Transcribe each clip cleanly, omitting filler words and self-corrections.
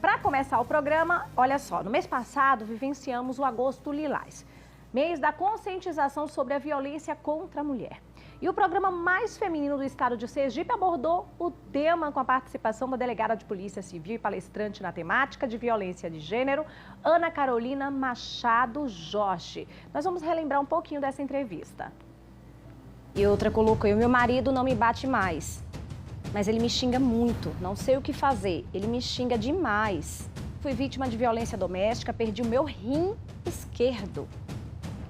Para começar o programa, olha só, no mês passado vivenciamos o Agosto Lilás, mês da conscientização sobre a violência contra a mulher. E o programa mais feminino do estado de Sergipe abordou o tema com a participação da delegada de Polícia Civil e palestrante na temática de violência de gênero, Ana Carolina Machado Jorge. Nós vamos relembrar um pouquinho dessa entrevista. E outra colocou: o meu marido não me bate mais, mas ele me xinga muito, não sei o que fazer, ele me xinga demais. Fui vítima de violência doméstica, perdi o meu rim esquerdo.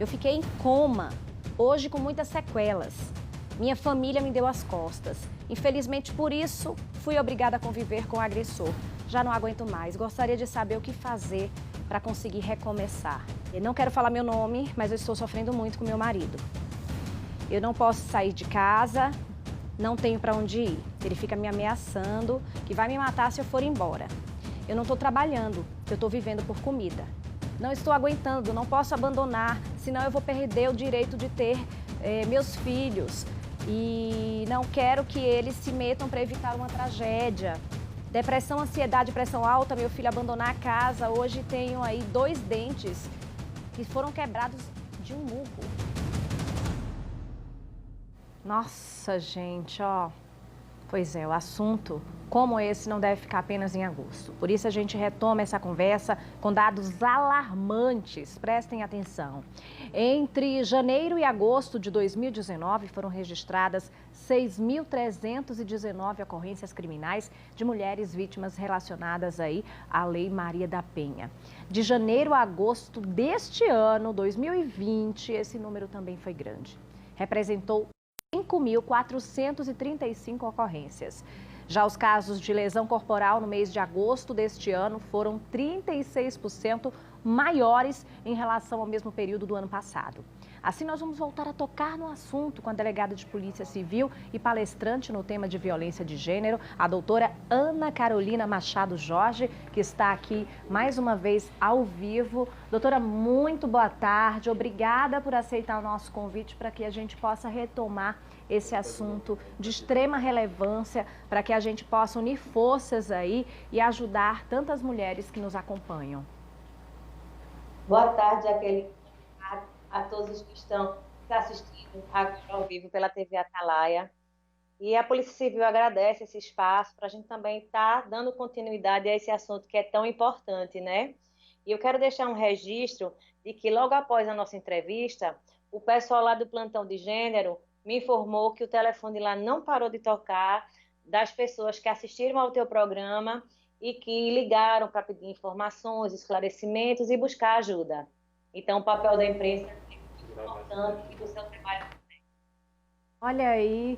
Eu fiquei em coma, hoje com muitas sequelas. Minha família me deu as costas. Infelizmente, por isso, fui obrigada a conviver com o agressor. Já não aguento mais, gostaria de saber o que fazer para conseguir recomeçar. Eu não quero falar meu nome, mas eu estou sofrendo muito com meu marido. Eu não posso sair de casa, não tenho para onde ir. Ele fica me ameaçando que vai me matar se eu for embora. Eu não estou trabalhando, eu estou vivendo por comida. Não estou aguentando, não posso abandonar, senão eu vou perder o direito de ter meus filhos. E não quero que eles se metam para evitar uma tragédia. Depressão, ansiedade, pressão alta, meu filho abandonar a casa. Hoje tenho aí 2 dentes que foram quebrados de um murro. Nossa, gente, ó. Pois é, o assunto como esse não deve ficar apenas em agosto. Por isso a gente retoma essa conversa com dados alarmantes. Prestem atenção. Entre janeiro e agosto de 2019 foram registradas 6.319 ocorrências criminais de mulheres vítimas relacionadas aí à Lei Maria da Penha. De janeiro a agosto deste ano, 2020, esse número também foi grande. Representou 5.435 ocorrências. Já os casos de lesão corporal no mês de agosto deste ano foram 36% maiores em relação ao mesmo período do ano passado. Assim, nós vamos voltar a tocar no assunto com a delegada de Polícia Civil e palestrante no tema de violência de gênero, a doutora Ana Carolina Machado Jorge, que está aqui mais uma vez ao vivo. Doutora, muito boa tarde. Obrigada por aceitar o nosso convite para que a gente possa retomar esse assunto de extrema relevância, para que a gente possa unir forças aí e ajudar tantas mulheres que nos acompanham. Boa tarde, a todos os que estão assistindo ao vivo pela TV Atalaia. E a Polícia Civil agradece esse espaço para a gente também estar dando continuidade a esse assunto que é tão importante, né? E eu quero deixar um registro de que logo após a nossa entrevista, o pessoal lá do plantão de gênero me informou que o telefone lá não parou de tocar, das pessoas que assistiram ao teu programa e que ligaram para pedir informações, esclarecimentos e buscar ajuda. Então, o papel da imprensa é muito importante e do seu trabalho também. Olha aí,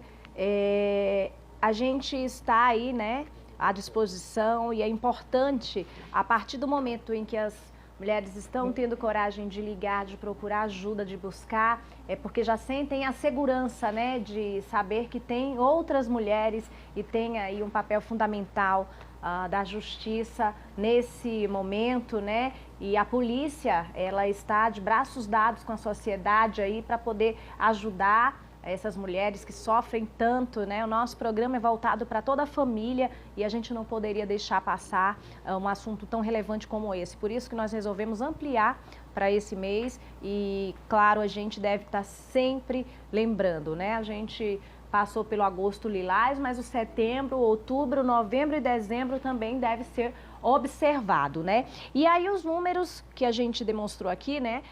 a gente está aí, né, à disposição, e é importante, a partir do momento em que as mulheres estão tendo coragem de ligar, de procurar ajuda, de buscar, é porque já sentem a segurança, né, de saber que tem outras mulheres e tem aí um papel fundamental da justiça nesse momento, né? E a polícia, ela está de braços dados com a sociedade aí para poder ajudar essas mulheres que sofrem tanto, né? O nosso programa é voltado para toda a família e a gente não poderia deixar passar um assunto tão relevante como esse. Por isso que nós resolvemos ampliar para esse mês e, claro, a gente deve estar sempre lembrando, né? A gente passou pelo Agosto Lilás, mas o setembro, outubro, novembro e dezembro também deve ser observado, né? E aí os números que a gente demonstrou aqui, né,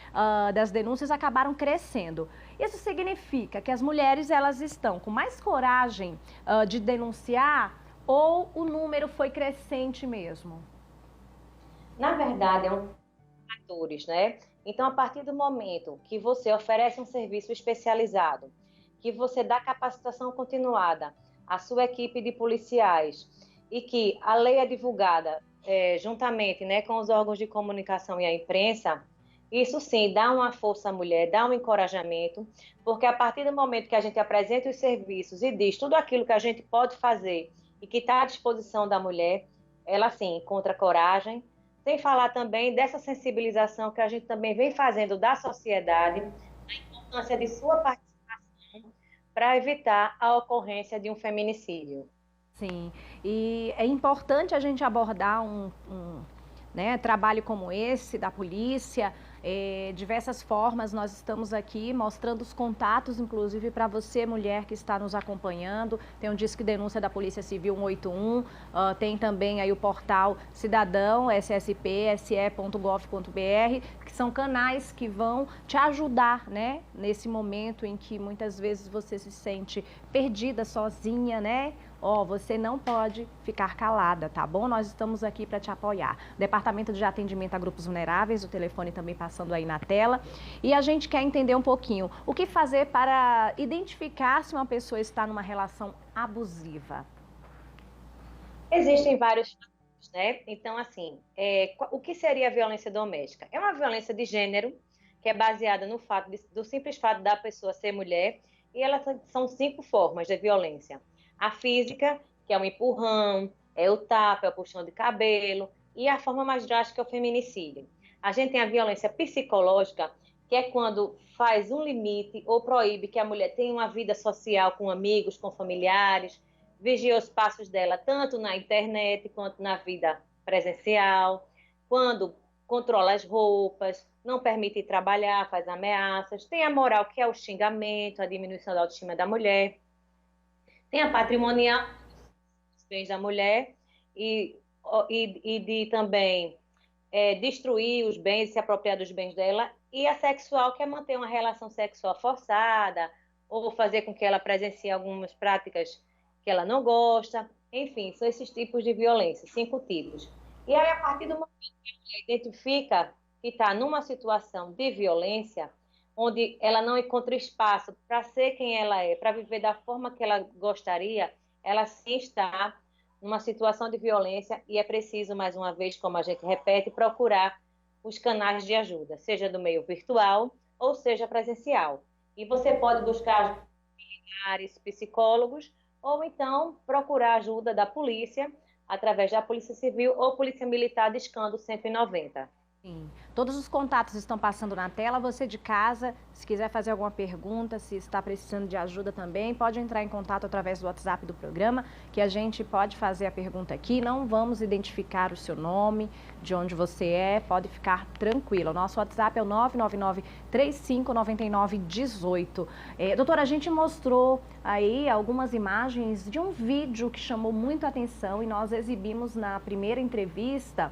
das denúncias acabaram crescendo. Isso significa que as mulheres, elas estão com mais coragem de denunciar, ou o número foi crescente mesmo? Na verdade, é um fatores, né? Então, a partir do momento que você oferece um serviço especializado, que você dá capacitação continuada à sua equipe de policiais e que a lei é divulgada juntamente, né, com os órgãos de comunicação e a imprensa, isso sim dá uma força à mulher, dá um encorajamento, porque a partir do momento que a gente apresenta os serviços e diz tudo aquilo que a gente pode fazer e que está à disposição da mulher, ela sim encontra coragem, sem falar também dessa sensibilização que a gente também vem fazendo da sociedade, a importância de sua participação para evitar a ocorrência de um feminicídio. Sim, e é importante a gente abordar né, trabalho como esse da polícia, diversas formas. Nós estamos aqui mostrando os contatos, inclusive para você, mulher que está nos acompanhando. Tem um Disque Denúncia da Polícia Civil 181, tem também aí o portal Cidadão, ssp.se.gov.br, que são canais que vão te ajudar, né, nesse momento em que muitas vezes você se sente perdida, sozinha, né? Você não pode ficar calada, tá bom? Nós estamos aqui para te apoiar. Departamento de Atendimento a Grupos Vulneráveis, o telefone também passando aí na tela. E a gente quer entender um pouquinho o que fazer para identificar se uma pessoa está numa relação abusiva. Existem vários fatores, né? Então, assim, o que seria a violência doméstica? É uma violência de gênero, que é baseada no fato do simples fato da pessoa ser mulher, e elas são 5 formas de violência. A física, que é o empurrão, é o tapa, é o puxão de cabelo, e a forma mais drástica é o feminicídio. A gente tem a violência psicológica, que é quando faz um limite ou proíbe que a mulher tenha uma vida social com amigos, com familiares, vigia os passos dela tanto na internet quanto na vida presencial, quando controla as roupas, não permite trabalhar, faz ameaças. Tem a moral, que é o xingamento, a diminuição da autoestima da mulher. Tem a patrimonial, os bens da mulher, e de também destruir os bens, se apropriar dos bens dela. E a sexual, que é manter uma relação sexual forçada, ou fazer com que ela presencie algumas práticas que ela não gosta. Enfim, são esses tipos de violência, 5 tipos. E aí, a partir do momento que a mulher identifica que está numa situação de violência, onde ela não encontra espaço para ser quem ela é, para viver da forma que ela gostaria, ela sim está numa situação de violência e é preciso, mais uma vez, como a gente repete, procurar os canais de ajuda, seja do meio virtual ou seja presencial. E você pode buscar familiares, psicólogos, ou então procurar ajuda da polícia, através da Polícia Civil ou Polícia Militar discando 190. Sim. Todos os contatos estão passando na tela. Você de casa, se quiser fazer alguma pergunta, se está precisando de ajuda também, pode entrar em contato através do WhatsApp do programa, que a gente pode fazer a pergunta aqui. Não vamos identificar o seu nome, de onde você é, pode ficar tranquilo. O nosso WhatsApp é o 999-3599-18. Doutora, a gente mostrou aí algumas imagens de um vídeo que chamou muito a atenção e nós exibimos na primeira entrevista,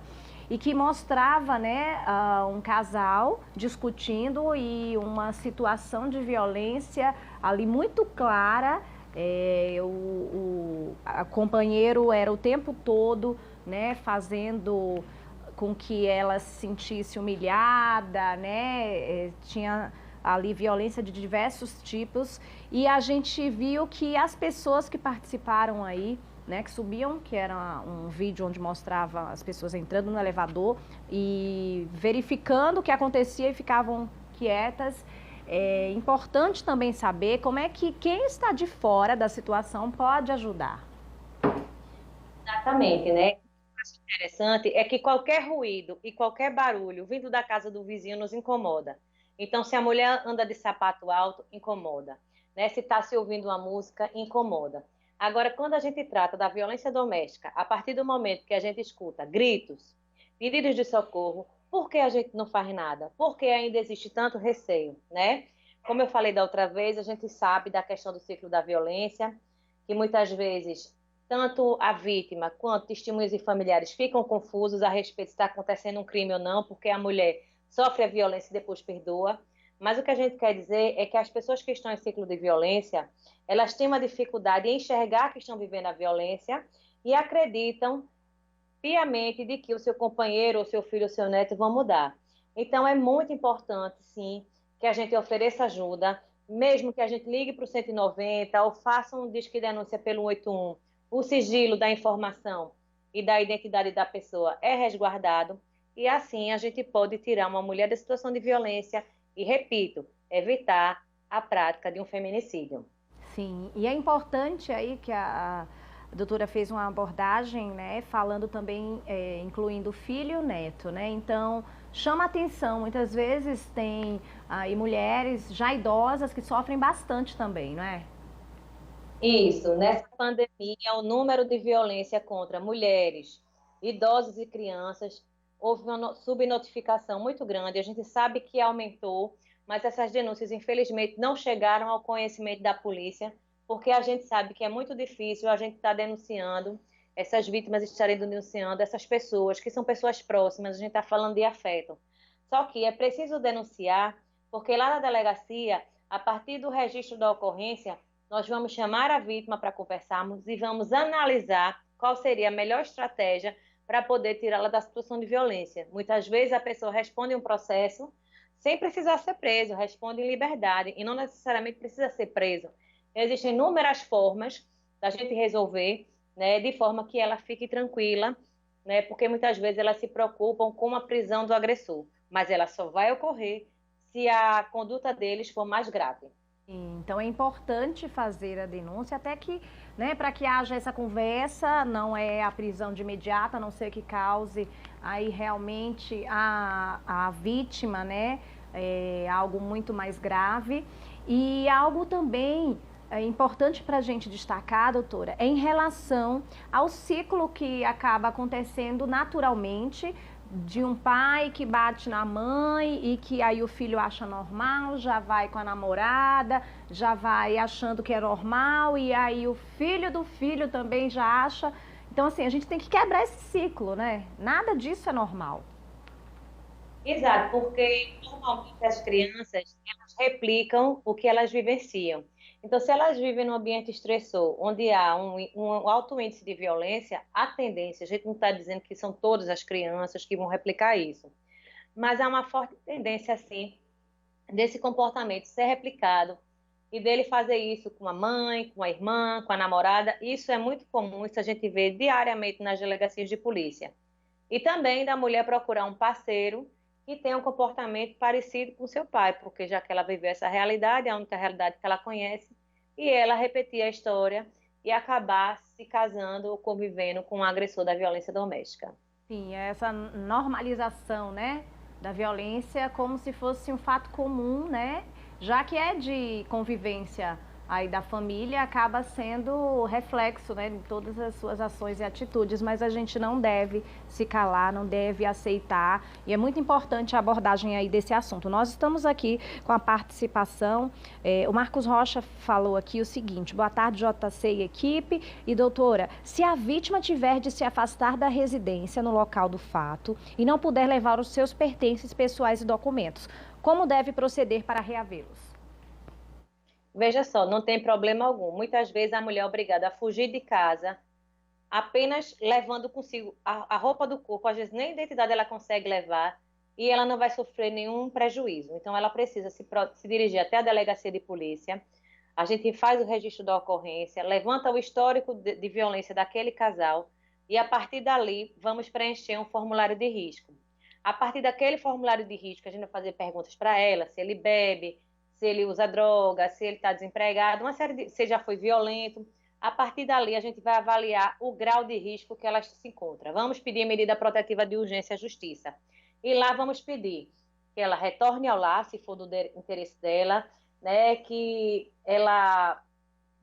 e que mostrava, né, um casal discutindo e uma situação de violência ali muito clara. O companheiro era o tempo todo, né, fazendo com que ela se sentisse humilhada, né, tinha ali violência de diversos tipos, e a gente viu que as pessoas que participaram aí, né, que subiam, que era um vídeo onde mostrava as pessoas entrando no elevador e verificando o que acontecia e ficavam quietas. É importante também saber como é que quem está de fora da situação pode ajudar. Exatamente, né? O que eu acho interessante é que qualquer ruído e qualquer barulho vindo da casa do vizinho nos incomoda. Então, se a mulher anda de sapato alto, incomoda, né? Se está se ouvindo uma música, incomoda. Agora, quando a gente trata da violência doméstica, a partir do momento que a gente escuta gritos, pedidos de socorro, por que a gente não faz nada? Por que ainda existe tanto receio, né? Como eu falei da outra vez, a gente sabe da questão do ciclo da violência, que muitas vezes tanto a vítima quanto testemunhas e familiares ficam confusos a respeito se está acontecendo um crime ou não, porque a mulher sofre a violência e depois perdoa. Mas o que a gente quer dizer é que as pessoas que estão em ciclo de violência, elas têm uma dificuldade em enxergar que estão vivendo a violência e acreditam piamente de que o seu companheiro, ou seu filho, ou seu neto vão mudar. Então, é muito importante, sim, que a gente ofereça ajuda, mesmo que a gente ligue para o 190 ou faça um disque denúncia pelo 181. O sigilo da informação e da identidade da pessoa é resguardado e assim a gente pode tirar uma mulher da situação de violência e, repito, evitar a prática de um feminicídio. Sim, e é importante aí que a doutora fez uma abordagem, né, falando também, incluindo filho e o neto, né, então chama atenção, muitas vezes tem aí mulheres já idosas que sofrem bastante também, não é? Isso, nessa pandemia, o número de violência contra mulheres, idosos e crianças, houve uma subnotificação muito grande. A gente sabe que aumentou, mas essas denúncias, infelizmente, não chegaram ao conhecimento da polícia, porque a gente sabe que é muito difícil a gente estar denunciando, essas vítimas estarem denunciando essas pessoas, que são pessoas próximas, a gente está falando de afeto. Só que é preciso denunciar, porque lá na delegacia, a partir do registro da ocorrência, nós vamos chamar a vítima para conversarmos e vamos analisar qual seria a melhor estratégia para poder tirá-la da situação de violência. Muitas vezes a pessoa responde um processo sem precisar ser preso, responde em liberdade e não necessariamente precisa ser preso. Existem inúmeras formas da gente resolver, né, de forma que ela fique tranquila, né, porque muitas vezes elas se preocupam com a prisão do agressor, mas ela só vai ocorrer se a conduta deles for mais grave. Então é importante fazer a denúncia, até que, né, para que haja essa conversa, não é a prisão de imediato, a não ser que cause aí realmente a vítima, né, algo muito mais grave. E algo também importante para a gente destacar, doutora, é em relação ao ciclo que acaba acontecendo naturalmente de um pai que bate na mãe e que aí o filho acha normal, já vai com a namorada, já vai achando que é normal e aí o filho do filho também já acha. Então, assim, a gente tem que quebrar esse ciclo, né? Nada disso é normal. Exato, porque normalmente as crianças elas replicam o que elas vivenciam. Então, se elas vivem num ambiente estressor, onde há um alto índice de violência, a tendência, a gente não está dizendo que são todas as crianças que vão replicar isso, mas há uma forte tendência, assim, desse comportamento ser replicado e dele fazer isso com a mãe, com a irmã, com a namorada. Isso é muito comum, isso a gente vê diariamente nas delegacias de polícia. E também da mulher procurar um parceiro que tenha um comportamento parecido com seu pai, porque já que ela viveu essa realidade, é a única realidade que ela conhece, e ela repetir a história e acabar se casando ou convivendo com o agressor da violência doméstica. Sim, é essa normalização, né, da violência como se fosse um fato comum, né? Já que é de convivência aí da família, acaba sendo reflexo, né, de todas as suas ações e atitudes, mas a gente não deve se calar, não deve aceitar, e é muito importante a abordagem aí desse assunto. Nós estamos aqui com a participação, o Marcos Rocha falou aqui o seguinte: boa tarde, JC e equipe, e doutora, se a vítima tiver de se afastar da residência no local do fato e não puder levar os seus pertences pessoais e documentos, como deve proceder para reavê-los? Veja só, não tem problema algum. Muitas vezes a mulher é obrigada a fugir de casa apenas levando consigo a roupa do corpo, às vezes nem a identidade ela consegue levar e ela não vai sofrer nenhum prejuízo. Então ela precisa se dirigir até a delegacia de polícia, a gente faz o registro da ocorrência, levanta o histórico de violência daquele casal e a partir dali vamos preencher um formulário de risco. A partir daquele formulário de risco, a gente vai fazer perguntas para ela, se ele bebe, se ele usa droga, se ele está desempregado, se ele já foi violento. A partir dali, a gente vai avaliar o grau de risco que ela se encontra. Vamos pedir medida protetiva de urgência à justiça. E lá vamos pedir que ela retorne ao lar, se for do interesse dela, né, que ela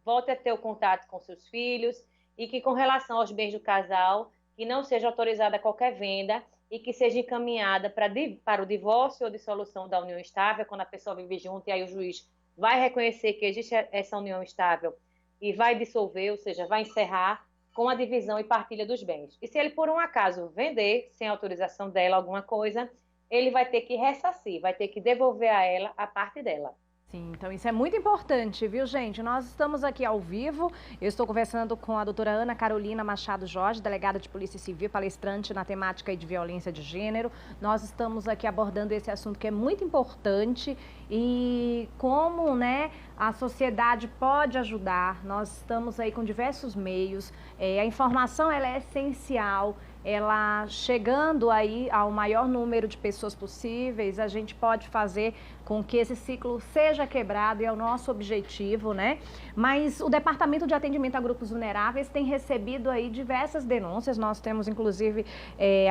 volte a ter o contato com seus filhos e que, com relação aos bens do casal, que não seja autorizada qualquer venda e que seja encaminhada para o divórcio ou dissolução da união estável, quando a pessoa vive junto, e aí o juiz vai reconhecer que existe essa união estável e vai dissolver, ou seja, vai encerrar com a divisão e partilha dos bens. E se ele, por um acaso, vender, sem autorização dela, alguma coisa, ele vai ter que ressarcir, vai ter que devolver a ela a parte dela. Sim, então isso é muito importante, viu, gente? Nós estamos aqui ao vivo, eu estou conversando com a doutora Ana Carolina Machado Jorge, delegada de Polícia Civil, palestrante na temática de violência de gênero. Nós estamos aqui abordando esse assunto que é muito importante e como, né, a sociedade pode ajudar. Nós estamos aí com diversos meios, a informação ela é essencial ela chegando aí ao maior número de pessoas possíveis, a gente pode fazer com que esse ciclo seja quebrado e é o nosso objetivo, né? Mas o Departamento de Atendimento a Grupos Vulneráveis tem recebido aí diversas denúncias, nós temos inclusive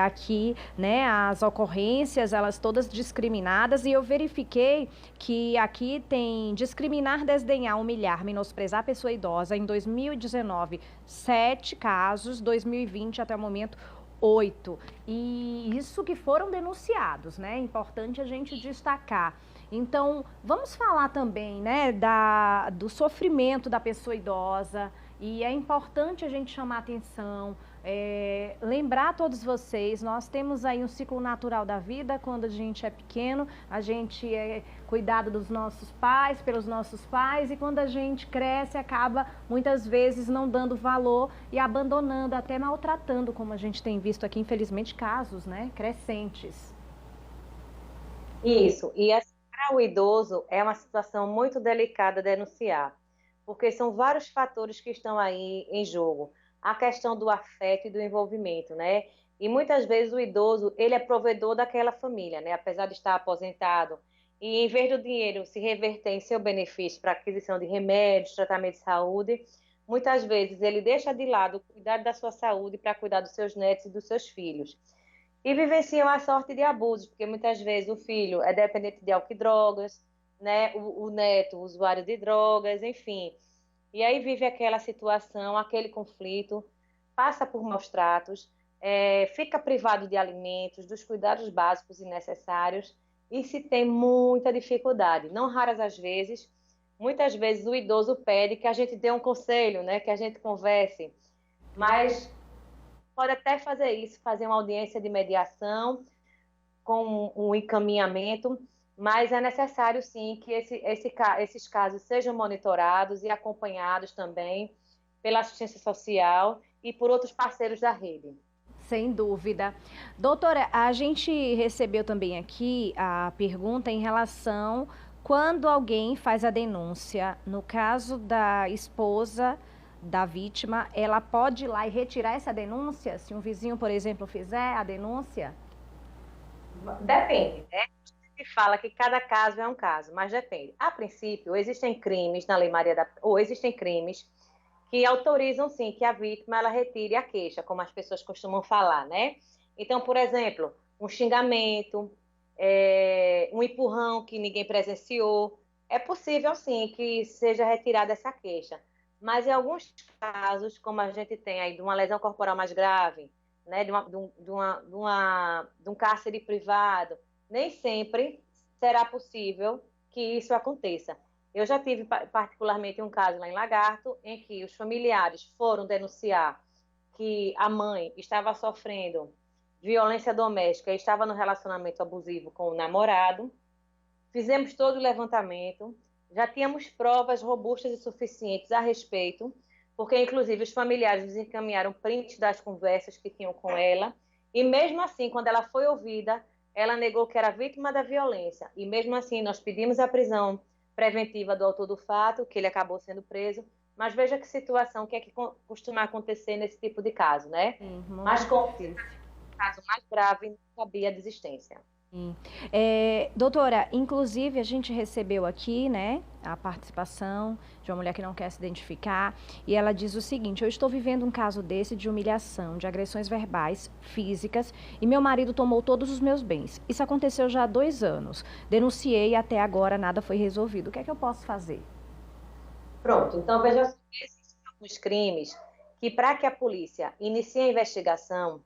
aqui, né, as ocorrências, elas todas discriminadas, e eu verifiquei que aqui tem discriminar, desdenhar, humilhar, menosprezar a pessoa idosa em 2019, 7 casos, 2020 até o momento 8. E isso que foram denunciados, né? É importante a gente destacar. Então, vamos falar também, né, do sofrimento da pessoa idosa, e é importante a gente chamar atenção, lembrar a todos vocês, nós temos aí um ciclo natural da vida. Quando a gente é pequeno, a gente é cuidado dos nossos pais, pelos nossos pais, e quando a gente cresce, acaba muitas vezes não dando valor e abandonando, até maltratando, como a gente tem visto aqui, infelizmente, casos, né, crescentes. Isso, e para o idoso é uma situação muito delicada denunciar, porque são vários fatores que estão aí em jogo. A questão do afeto e do envolvimento, né? E muitas vezes o idoso, ele é provedor daquela família, né? Apesar de estar aposentado, e em vez do dinheiro se reverter em seu benefício para aquisição de remédios, tratamento de saúde, muitas vezes ele deixa de lado o cuidado da sua saúde para cuidar dos seus netos e dos seus filhos. E vivenciam a sorte de abusos, porque muitas vezes o filho é dependente de álcool e drogas, né? O neto, usuário de drogas, enfim. E aí vive aquela situação, aquele conflito, passa por maus tratos, fica privado de alimentos, dos cuidados básicos e necessários, e se tem muita dificuldade. Não raras as vezes, muitas vezes o idoso pede que a gente dê um conselho, né? Que a gente converse, mas pode até fazer isso, fazer uma audiência de mediação com um encaminhamento, mas é necessário sim que esses casos sejam monitorados e acompanhados também pela assistência social e por outros parceiros da rede. Sem dúvida. Doutora, a gente recebeu também aqui a pergunta em relação quando alguém faz a denúncia, no caso da esposa da vítima, ela pode ir lá e retirar essa denúncia? Se um vizinho, por exemplo, fizer a denúncia? Depende, né? A gente fala que cada caso é um caso, mas depende. A princípio, existem crimes na Lei Maria ou existem crimes que autorizam, sim, que a vítima ela retire a queixa, como as pessoas costumam falar, né? Então, por exemplo, um xingamento, um empurrão que ninguém presenciou, é possível, sim, que seja retirada essa queixa. Mas em alguns casos, como a gente tem aí de uma lesão corporal mais grave, né, de um cárcere privado, nem sempre será possível que isso aconteça. Eu já tive particularmente um caso lá em Lagarto, em que os familiares foram denunciar que a mãe estava sofrendo violência doméstica e estava no relacionamento abusivo com o namorado. Fizemos todo o levantamento, já tínhamos provas robustas e suficientes a respeito, porque inclusive os familiares nos encaminharam prints das conversas que tinham com ela, e mesmo assim, quando ela foi ouvida, ela negou que era vítima da violência, e mesmo assim nós pedimos a prisão preventiva do autor do fato, que ele acabou sendo preso, mas veja que situação que é que costuma acontecer nesse tipo de caso, né? Mas com o caso mais grave, não cabia a desistência. Doutora, inclusive a gente recebeu aqui, né, a participação de uma mulher que não quer se identificar, e ela diz o seguinte: eu estou vivendo um caso desse de humilhação, de agressões verbais, físicas, e meu marido tomou todos os meus bens. Isso aconteceu já há 2 anos. Denunciei e até agora nada foi resolvido. O que é que eu posso fazer? Pronto, então veja, esses são os crimes que, para que a polícia inicie a investigação,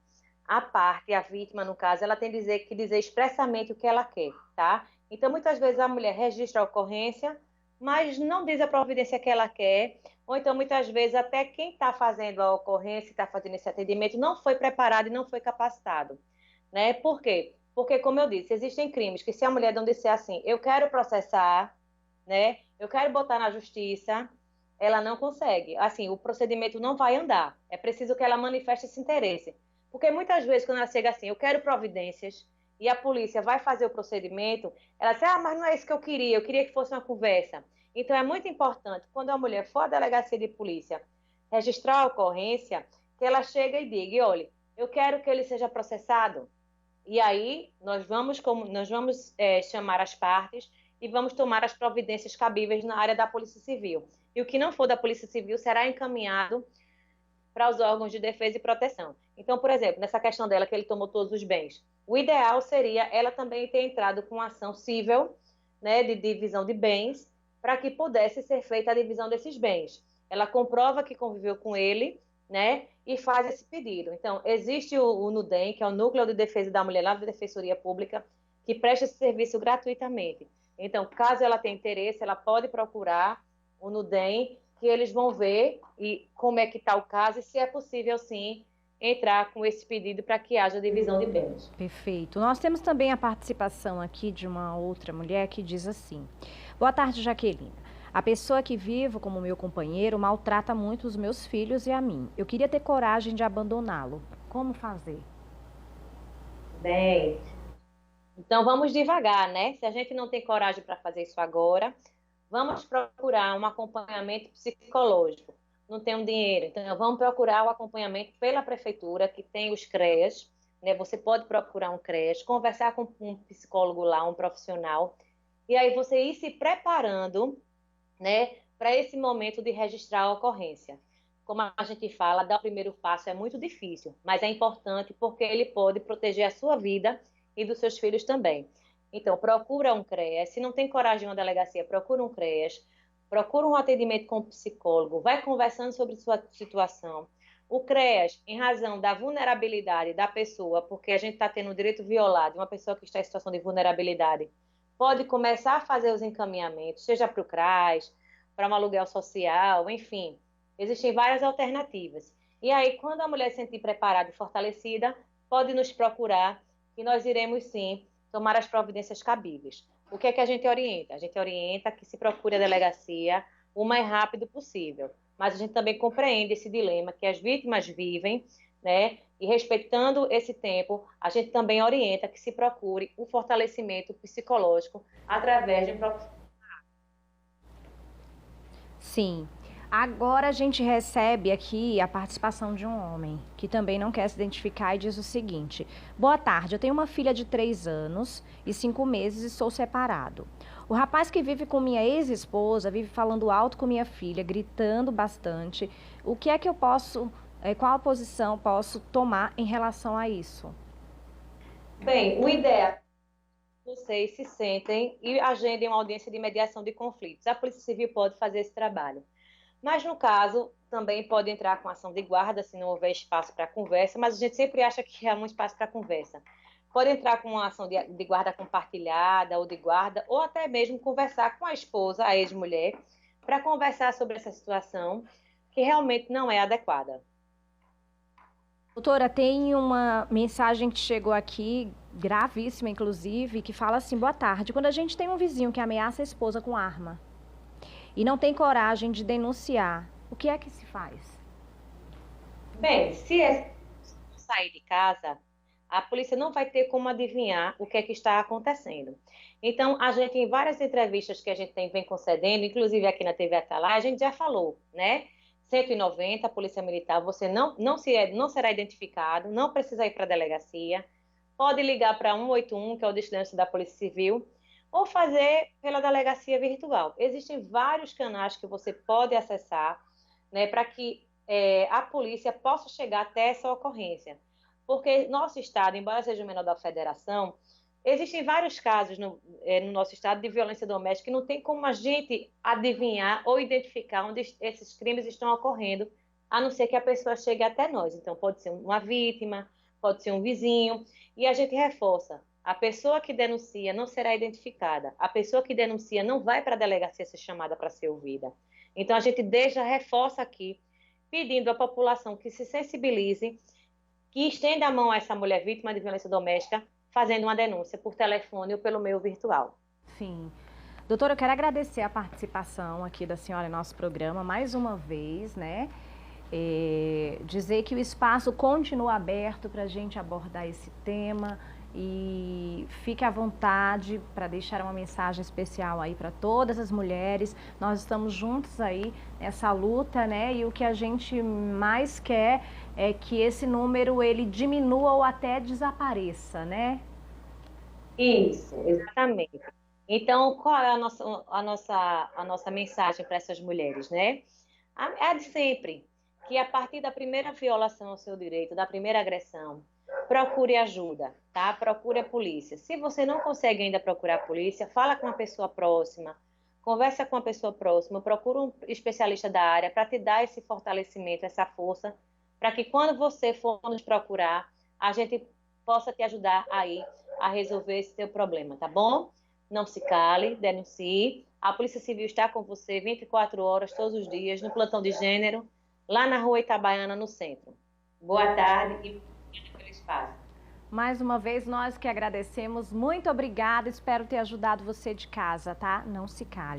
a vítima, no caso, ela tem que dizer expressamente o que ela quer, tá? Então, muitas vezes a mulher registra a ocorrência, mas não diz a providência que ela quer, ou então, muitas vezes, até quem está fazendo a ocorrência, está fazendo esse atendimento, não foi preparado e não foi capacitado, né? Por quê? Porque, como eu disse, existem crimes que se a mulher não disser assim, eu quero processar, né? Eu quero botar na justiça, ela não consegue. Assim, o procedimento não vai andar. É preciso que ela manifeste esse interesse. Porque muitas vezes, quando ela chega assim, eu quero providências, e a polícia vai fazer o procedimento, ela diz, mas não é isso que eu queria que fosse uma conversa. Então, é muito importante, quando a mulher for à delegacia de polícia registrar a ocorrência, que ela chegue e diga, olha, eu quero que ele seja processado. E aí nós vamos chamar as partes e vamos tomar as providências cabíveis na área da Polícia Civil. E o que não for da Polícia Civil será encaminhado para os órgãos de defesa e proteção. Então, por exemplo, nessa questão dela que ele tomou todos os bens, o ideal seria ela também ter entrado com ação civil, né, de divisão de bens, para que pudesse ser feita a divisão desses bens. Ela comprova que conviveu com ele, né, e faz esse pedido. Então, existe o NUDEM, que é o Núcleo de Defesa da Mulher lá da Defensoria Pública, que presta esse serviço gratuitamente. Então, caso ela tenha interesse, ela pode procurar o NUDEM, que eles vão ver e como é que está o caso e se é possível, sim, entrar com esse pedido para que haja divisão de bens. Perfeito. Nós temos também a participação aqui de uma outra mulher que diz assim: boa tarde, Jaqueline. A pessoa que vivo como meu companheiro maltrata muito os meus filhos e a mim. Eu queria ter coragem de abandoná-lo. Como fazer? Bem, então vamos devagar, né? Se a gente não tem coragem para fazer isso agora, vamos procurar um acompanhamento psicológico. Não tem um dinheiro, então vamos procurar o acompanhamento pela prefeitura, que tem os CREAS, né? Você pode procurar um CREAS, conversar com um psicólogo lá, um profissional, e aí você ir se preparando, né, para esse momento de registrar a ocorrência. Como a gente fala, dar o primeiro passo é muito difícil, mas é importante porque ele pode proteger a sua vida e dos seus filhos também. Então, procura um CREAS. Se não tem coragem de uma delegacia, procura um CREAS. Procura um atendimento com um psicólogo. Vai conversando sobre sua situação. O CREAS, em razão da vulnerabilidade da pessoa, porque a gente está tendo o direito violado de uma pessoa que está em situação de vulnerabilidade, pode começar a fazer os encaminhamentos, seja para o CRAS, para um aluguel social, enfim. Existem várias alternativas. E aí, quando a mulher se sentir preparada e fortalecida, pode nos procurar, que nós iremos, sim, tomar as providências cabíveis. O que é que a gente orienta? A gente orienta que se procure a delegacia o mais rápido possível. Mas a gente também compreende esse dilema que as vítimas vivem, né? E respeitando esse tempo, a gente também orienta que se procure o fortalecimento psicológico através de um profissional. Sim. Agora a gente recebe aqui a participação de um homem que também não quer se identificar e diz o seguinte: boa tarde, eu tenho uma filha de 3 anos e 5 meses e sou separado. O rapaz que vive com minha ex-esposa vive falando alto com minha filha, gritando bastante. O que é que eu posso, qual a posição posso tomar em relação a isso? Bem, o ideal é que vocês se sentem e agendem uma audiência de mediação de conflitos. A Polícia Civil pode fazer esse trabalho. Mas, no caso, também pode entrar com ação de guarda, se não houver espaço para conversa, mas a gente sempre acha que há um espaço para conversa. Pode entrar com uma ação de guarda compartilhada ou de guarda, ou até mesmo conversar com a esposa, a ex-mulher, para conversar sobre essa situação que realmente não é adequada. Doutora, tem uma mensagem que chegou aqui, gravíssima inclusive, que fala assim: boa tarde, quando a gente tem um vizinho que ameaça a esposa com arma e não tem coragem de denunciar, o que é que se faz? Bem, se é sair de casa, a polícia não vai ter como adivinhar o que é que está acontecendo. Então, a gente, em várias entrevistas que a gente vem concedendo, inclusive aqui na TV Atalaia, a gente já falou, né? 190, Polícia Militar, você não será identificado, não precisa ir para a delegacia, pode ligar para 181, que é o distância da Polícia Civil, ou fazer pela delegacia virtual. Existem vários canais que você pode acessar, né, para que a polícia possa chegar até essa ocorrência. Porque nosso estado, embora seja o menor da federação, existem vários casos no nosso estado de violência doméstica que não tem como a gente adivinhar ou identificar onde esses crimes estão ocorrendo, a não ser que a pessoa chegue até nós. Então, pode ser uma vítima, pode ser um vizinho, e a gente reforça. A pessoa que denuncia não será identificada. A pessoa que denuncia não vai para a delegacia ser chamada para ser ouvida. Então, a gente reforça aqui, pedindo à população que se sensibilize, que estenda a mão a essa mulher vítima de violência doméstica, fazendo uma denúncia por telefone ou pelo meio virtual. Sim. Doutora, eu quero agradecer a participação aqui da senhora em nosso programa mais uma vez, né? dizer que o espaço continua aberto para a gente abordar esse tema e fique à vontade para deixar uma mensagem especial aí para todas as mulheres. Nós estamos juntos aí nessa luta, né? E o que a gente mais quer é que esse número ele diminua ou até desapareça, né? Isso, exatamente. Então, qual é a nossa mensagem para essas mulheres, né? É a de sempre, que a partir da primeira violação ao seu direito, da primeira agressão, procure ajuda, tá? Procure a polícia. Se você não consegue ainda procurar a polícia, fala com uma pessoa próxima, conversa com uma pessoa próxima, procura um especialista da área para te dar esse fortalecimento, essa força, para que quando você for nos procurar, a gente possa te ajudar aí a resolver esse teu problema, tá bom? Não se cale, denuncie. A Polícia Civil está com você 24 horas, todos os dias, no plantão de gênero, lá na Rua Itabaiana, no centro. Boa tarde e obrigada pelo espaço. Mais uma vez, nós que agradecemos. Muito obrigada. Espero ter ajudado você de casa, tá? Não se cale.